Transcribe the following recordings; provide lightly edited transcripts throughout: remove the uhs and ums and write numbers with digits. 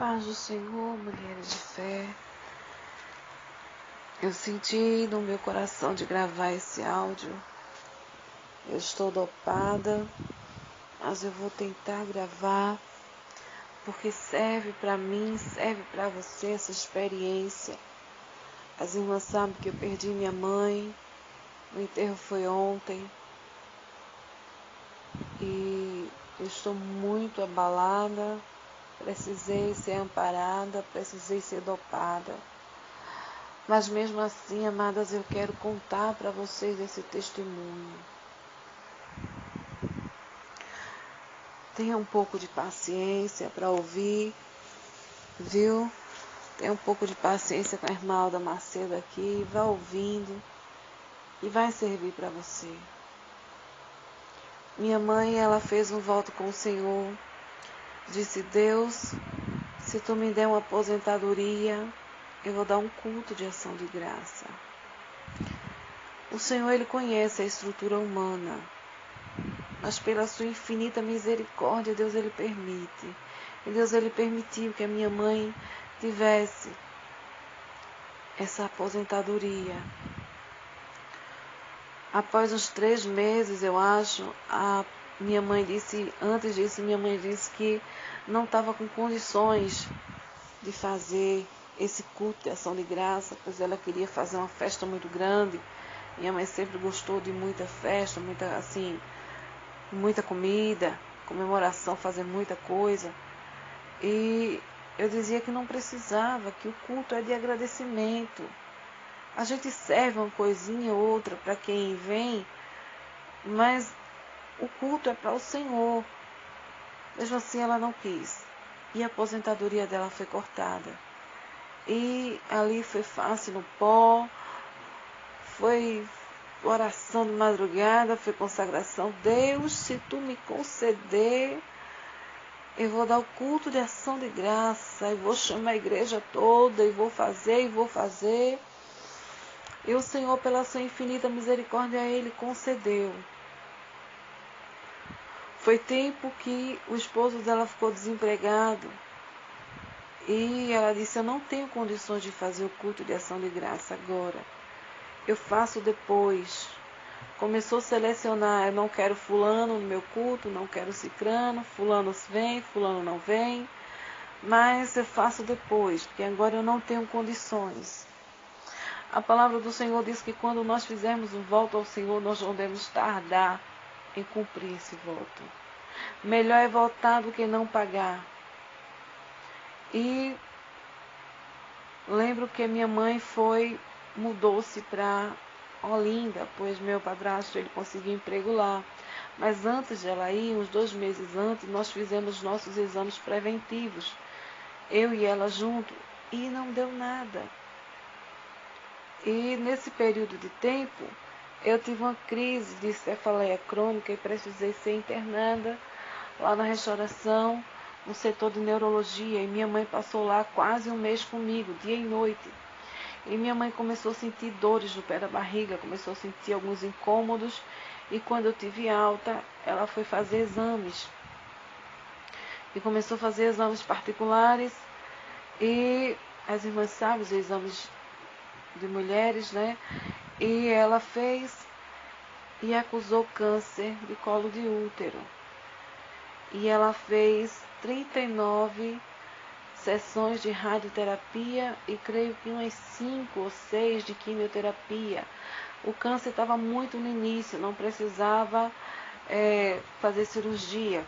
Paz do Senhor, mulheres de fé. Eu senti no meu coração de gravar esse áudio. Eu estou dopada, mas eu vou tentar gravar, porque serve para mim, serve para você essa experiência. As irmãs sabem que eu perdi minha mãe, o enterro foi ontem, e eu estou muito abalada. Precisei ser amparada, precisei ser dopada. Mas mesmo assim, amadas, eu quero contar para vocês esse testemunho. Tenha um pouco de paciência para ouvir, viu? Tenha um pouco de paciência com a irmã Alda Macedo aqui, vá ouvindo e vai servir para você. Minha mãe, ela fez um voto com o Senhor. Disse: Deus, se tu me der uma aposentadoria, eu vou dar um culto de ação de graça. O Senhor, Ele conhece a estrutura humana, mas pela sua infinita misericórdia, Deus, Ele permite. E Deus, Ele permitiu que a minha mãe tivesse essa aposentadoria. Após uns 3 meses, eu acho, antes disso, minha mãe disse que não estava com condições de fazer esse culto de ação de graça, pois ela queria fazer uma festa muito grande. Minha mãe sempre gostou de muita festa, muita comida, comemoração, fazer muita coisa. E eu dizia que não precisava, que o culto é de agradecimento. A gente serve uma coisinha ou outra para quem vem, mas o culto é para o Senhor. Mesmo assim, ela não quis. E a aposentadoria dela foi cortada. E ali foi face no pó, foi oração de madrugada, foi consagração. Deus, se tu me conceder, eu vou dar o culto de ação de graça, e vou chamar a igreja toda, e vou fazer. E o Senhor, pela sua infinita misericórdia, Ele concedeu. Foi tempo que o esposo dela ficou desempregado. E ela disse: eu não tenho condições de fazer o culto de ação de graça agora. Eu faço depois. Começou a selecionar: eu não quero fulano no meu culto, não quero cicrano, fulano vem, fulano não vem. Mas eu faço depois, porque agora eu não tenho condições. A palavra do Senhor diz que quando nós fizermos um voto ao Senhor, nós não devemos tardar em cumprir esse voto. Melhor é votar do que não pagar. E lembro que minha mãe mudou-se para Olinda, pois meu padrasto ele conseguiu emprego lá. Mas antes de ela ir, uns 2 meses antes, nós fizemos nossos exames preventivos, eu e ela junto, e não deu nada. E nesse período de tempo, eu tive uma crise de cefaleia crônica e precisei ser internada lá na restauração, no setor de neurologia. E minha mãe passou lá quase um mês comigo, dia e noite. E minha mãe começou a sentir dores no pé da barriga, começou a sentir alguns incômodos. E quando eu tive alta, ela foi fazer exames. E começou a fazer exames particulares. E as irmãs sabem, os exames de mulheres, né? E ela fez e acusou câncer de colo de útero. E ela fez 39 sessões de radioterapia e creio que umas 5 ou 6 de quimioterapia. O câncer estava muito no início, não precisava fazer cirurgia.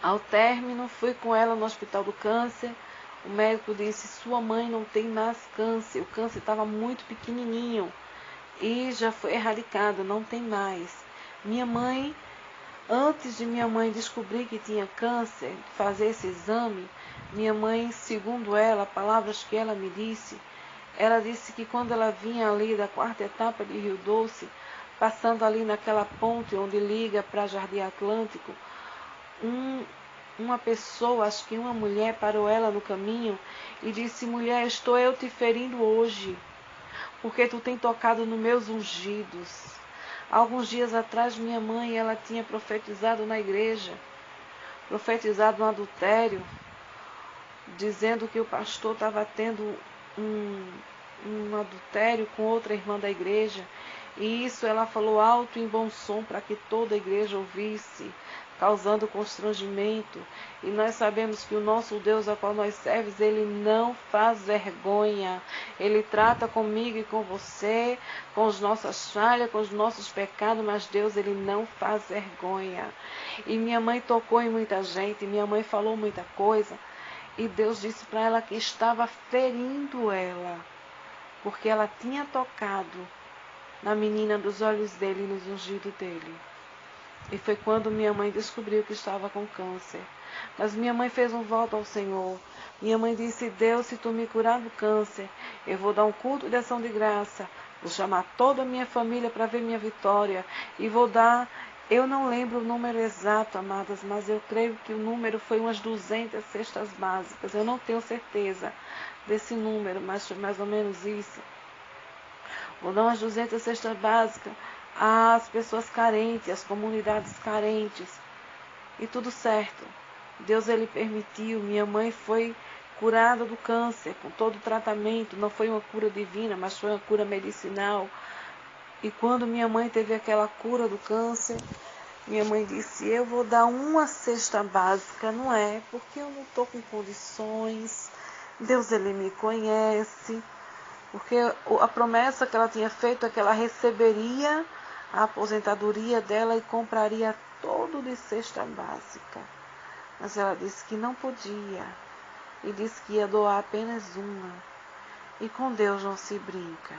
Ao término, fui com ela no hospital do câncer. O médico disse: sua mãe não tem mais câncer. O câncer estava muito pequenininho e já foi erradicado, não tem mais. Antes de minha mãe descobrir que tinha câncer, fazer esse exame, minha mãe, segundo ela, palavras que ela me disse, ela disse que quando ela vinha ali da 4ª etapa de Rio Doce, passando ali naquela ponte onde liga para Jardim Atlântico, uma pessoa, acho que uma mulher, parou ela no caminho e disse: mulher, estou eu te ferindo hoje, porque tu tem tocado nos meus ungidos. Alguns dias atrás, minha mãe, ela tinha profetizado na igreja, profetizado no adultério, dizendo que o pastor estava tendo um adultério com outra irmã da igreja. E isso ela falou alto e em bom som para que toda a igreja ouvisse, causando constrangimento. E nós sabemos que o nosso Deus, a qual nós servemos, Ele não faz vergonha. Ele trata comigo e com você, com as nossas falhas, com os nossos pecados, mas Deus, Ele não faz vergonha. E minha mãe tocou em muita gente, minha mãe falou muita coisa, e Deus disse para ela que estava ferindo ela, porque ela tinha tocado na menina dos olhos dele e nos ungidos dele. E foi quando minha mãe descobriu que estava com câncer. Mas minha mãe fez um voto ao Senhor. Minha mãe disse: Deus, se tu me curar do câncer, eu vou dar um culto de ação de graça, vou chamar toda a minha família para ver minha vitória, e vou dar, eu não lembro o número exato, amadas, mas eu creio que o número foi umas 200 cestas básicas. Eu não tenho certeza desse número, mas foi mais ou menos isso. Vou dar umas 200 cestas básicas às pessoas carentes, às comunidades carentes. E tudo certo. Deus, Ele permitiu. Minha mãe foi curada do câncer, com todo o tratamento. Não foi uma cura divina, mas foi uma cura medicinal. E quando minha mãe teve aquela cura do câncer, minha mãe disse: eu vou dar uma cesta básica, não é? Porque eu não estou com condições. Deus, Ele me conhece. Porque a promessa que ela tinha feito é que ela receberia a aposentadoria dela e compraria todo de cesta básica. Mas ela disse que não podia. E disse que ia doar apenas uma. E com Deus não se brinca.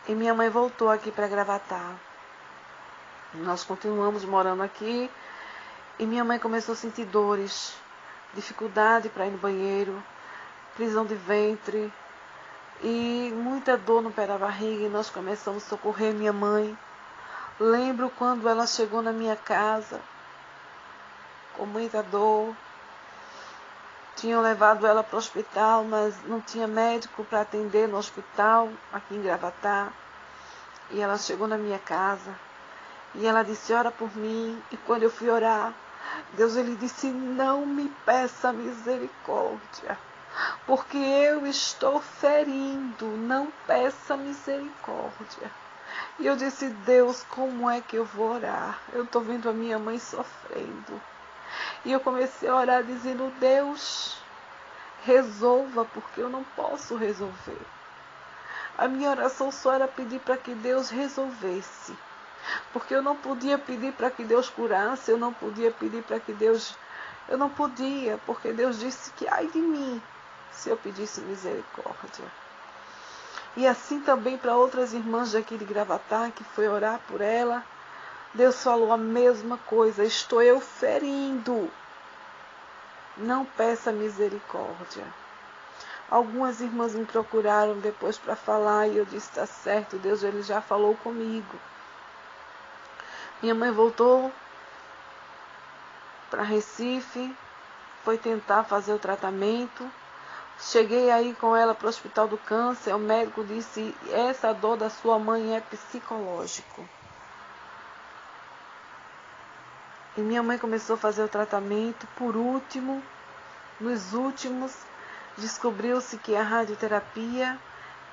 E minha mãe voltou aqui para Gravatá. Nós continuamos morando aqui. E minha mãe começou a sentir dores, dificuldade para ir no banheiro, prisão de ventre, e muita dor no pé da barriga, e nós começamos a socorrer minha mãe. Lembro quando ela chegou na minha casa, com muita dor. Tinham levado ela para o hospital, mas não tinha médico para atender no hospital, aqui em Gravatá. E ela chegou na minha casa, e ela disse: ora por mim. E quando eu fui orar, Deus, Ele disse: não me peça misericórdia, porque eu estou ferindo, não peça misericórdia. E eu disse: Deus, como é que eu vou orar? Eu estou vendo a minha mãe sofrendo. E eu comecei a orar dizendo: Deus, resolva, porque eu não posso resolver. A minha oração só era pedir para que Deus resolvesse. Porque eu não podia pedir para que Deus curasse, eu não podia pedir para que Deus... Eu não podia, porque Deus disse que ai de mim, se eu pedisse misericórdia. E assim também para outras irmãs daqui de Gravatá, que foi orar por ela, Deus falou a mesma coisa: estou eu ferindo, não peça misericórdia. Algumas irmãs me procuraram depois para falar, e eu disse: está certo, Deus, Ele já falou comigo. Minha mãe voltou para Recife, foi tentar fazer o tratamento. Cheguei aí com ela para o Hospital do Câncer. O médico disse: essa dor da sua mãe é psicológico. E minha mãe começou a fazer o tratamento. Por último, nos últimos, descobriu-se que a radioterapia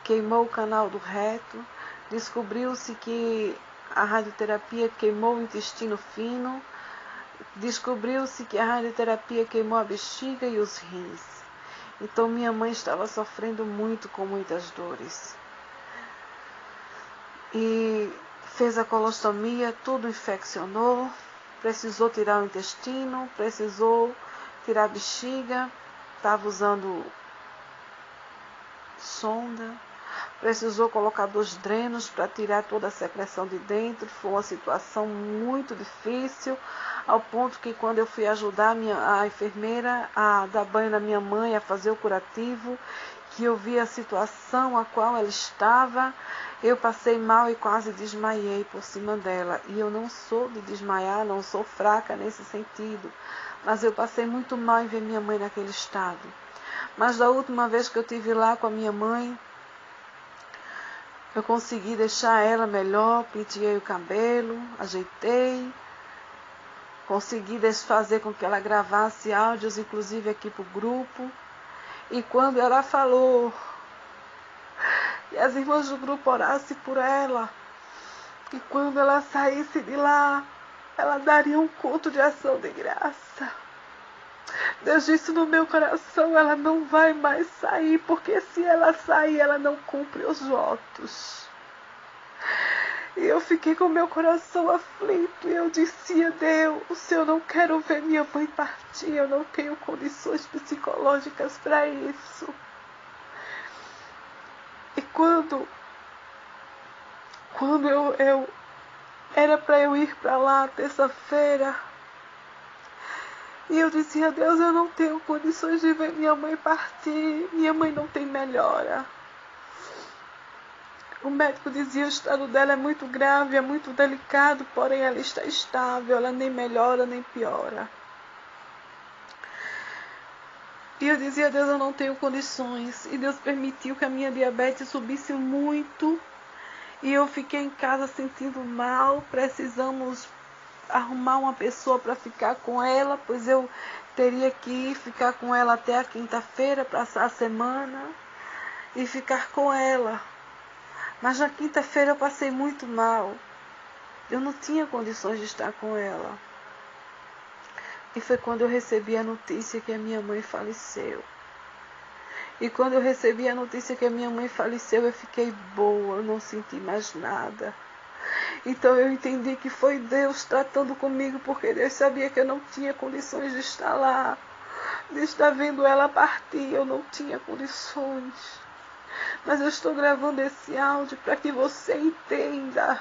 queimou o canal do reto. Descobriu-se que a radioterapia queimou o intestino fino. Descobriu-se que a radioterapia queimou a bexiga e os rins. Então minha mãe estava sofrendo muito, com muitas dores. E fez a colostomia, tudo infeccionou, precisou tirar o intestino, precisou tirar a bexiga, estava usando sonda, precisou colocar 2 drenos para tirar toda a secreção de dentro. Foi uma situação muito difícil, ao ponto que quando eu fui ajudar a enfermeira a dar banho na minha mãe, a fazer o curativo, que eu vi a situação a qual ela estava, eu passei mal e quase desmaiei por cima dela. E eu não sou de desmaiar, não sou fraca nesse sentido, mas eu passei muito mal em ver minha mãe naquele estado. Mas da última vez que eu estive lá com a minha mãe, eu consegui deixar ela melhor, penteei o cabelo, ajeitei. Consegui fazer com que ela gravasse áudios, inclusive aqui para o grupo. E quando ela falou, e as irmãs do grupo orassem por ela, e quando ela saísse de lá, ela daria um culto de ação de graça. Deus disse no meu coração, ela não vai mais sair, porque se ela sair, ela não cumpre os votos. E eu fiquei com meu coração aflito, e eu disse a Deus, eu não quero ver minha mãe partir, eu não tenho condições psicológicas para isso. E quando eu era para eu ir para lá terça-feira, e eu disse a Deus, eu não tenho condições de ver minha mãe partir, minha mãe não tem melhora. O médico dizia que o estado dela é muito grave, é muito delicado, porém ela está estável, ela nem melhora nem piora. E eu dizia a Deus, eu não tenho condições. E Deus permitiu que a minha diabetes subisse muito. E eu fiquei em casa sentindo mal. Precisamos arrumar uma pessoa para ficar com ela, pois eu teria que ir ficar com ela até a quinta-feira, passar a semana e ficar com ela. Mas na quinta-feira eu passei muito mal. Eu não tinha condições de estar com ela. E foi quando eu recebi a notícia que a minha mãe faleceu. E quando eu recebi a notícia que a minha mãe faleceu, eu fiquei boa, eu não senti mais nada. Então eu entendi que foi Deus tratando comigo, porque Deus sabia que eu não tinha condições de estar lá, de estar vendo ela partir, eu não tinha condições. Mas eu estou gravando esse áudio para que você entenda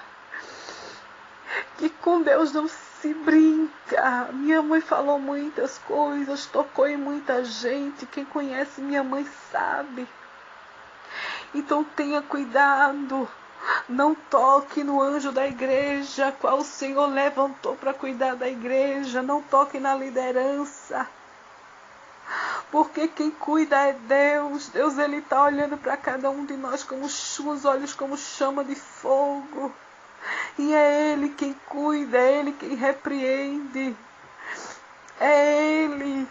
que com Deus não se brinca. Minha mãe falou muitas coisas, tocou em muita gente. Quem conhece minha mãe sabe. Então tenha cuidado. Não toque no anjo da igreja, qual o Senhor levantou para cuidar da igreja. Não toque na liderança. Porque quem cuida é Deus. Deus, Ele está olhando para cada um de nós com os olhos como chama de fogo. E é Ele quem cuida, é Ele quem repreende. É Ele.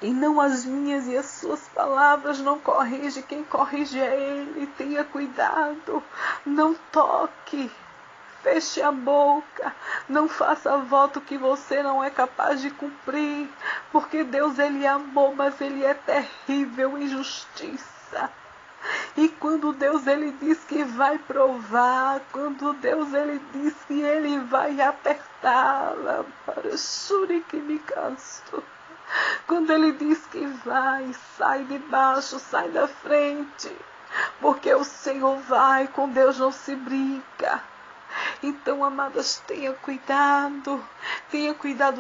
E não as minhas e as suas palavras não corrige. Quem corrige é Ele. Tenha cuidado. Não toque. Feche a boca. Não faça voto que você não é capaz de cumprir. Porque Deus, Ele é amor, mas Ele é terrível em justiça. E quando Deus, Ele diz que vai provar, quando Deus, Ele diz que Ele vai apertá-la para o Shurikimicasto, quando Ele diz que vai, sai de baixo, sai da frente, porque o Senhor vai, com Deus não se brinca. Então, amadas, tenha cuidado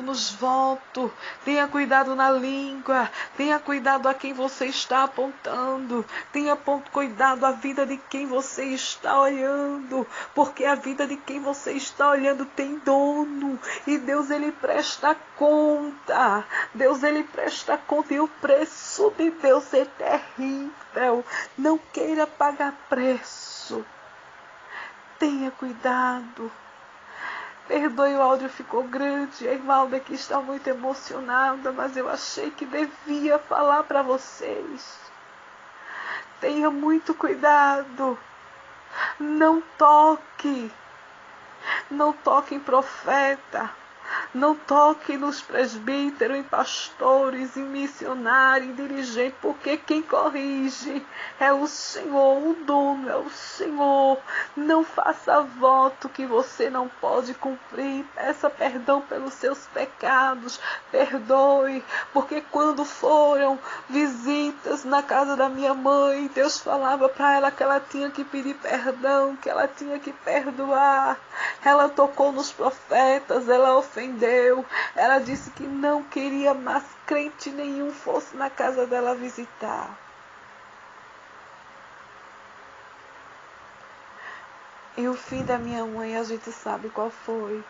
nos votos, tenha cuidado na língua, tenha cuidado a quem você está apontando, tenha cuidado a vida de quem você está olhando, porque a vida de quem você está olhando tem dono, e Deus, Ele presta conta, Deus, Ele presta conta, e o preço de Deus é terrível. Não queira pagar preço. Tenha cuidado. Perdoe, o áudio ficou grande. A irmã Alda aqui está muito emocionada, mas eu achei que devia falar para vocês. Tenha muito cuidado. Não toque. Não toque em profeta. Não toque nos presbíteros, em pastores, em missionários, em dirigentes, porque quem corrige é o Senhor, o dono é o Senhor. Não faça voto que você não pode cumprir. Peça perdão pelos seus pecados. Perdoe, porque quando foram visitas na casa da minha mãe, Deus falava para ela que ela tinha que pedir perdão, que ela tinha que perdoar. Ela tocou nos profetas, ela ofendeu, ela disse que não queria mais crente nenhum fosse na casa dela visitar. E o fim da minha mãe a gente sabe qual foi.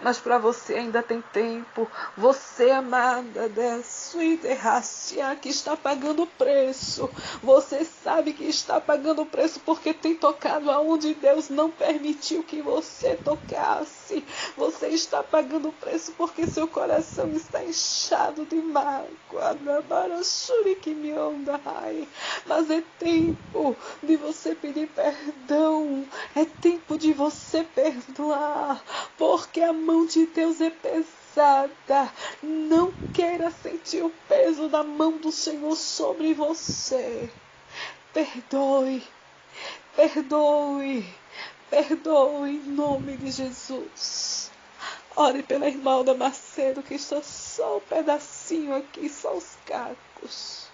Mas para você ainda tem tempo. Você, amada, sweet Rastia, que está pagando o preço. Você sabe que está pagando o preço porque tem tocado aonde Deus não permitiu que você tocasse. Você está pagando o preço porque seu coração está inchado de mágoa. Mas é tempo de você pedir perdão. É tempo de você perdoar. Porque a mão de Deus é pesada. Não queira sentir o peso da mão do Senhor sobre você. Perdoe, perdoe, perdoe em nome de Jesus. Ore pela irmã Alda Macedo, que está só um pedacinho aqui, só os cacos.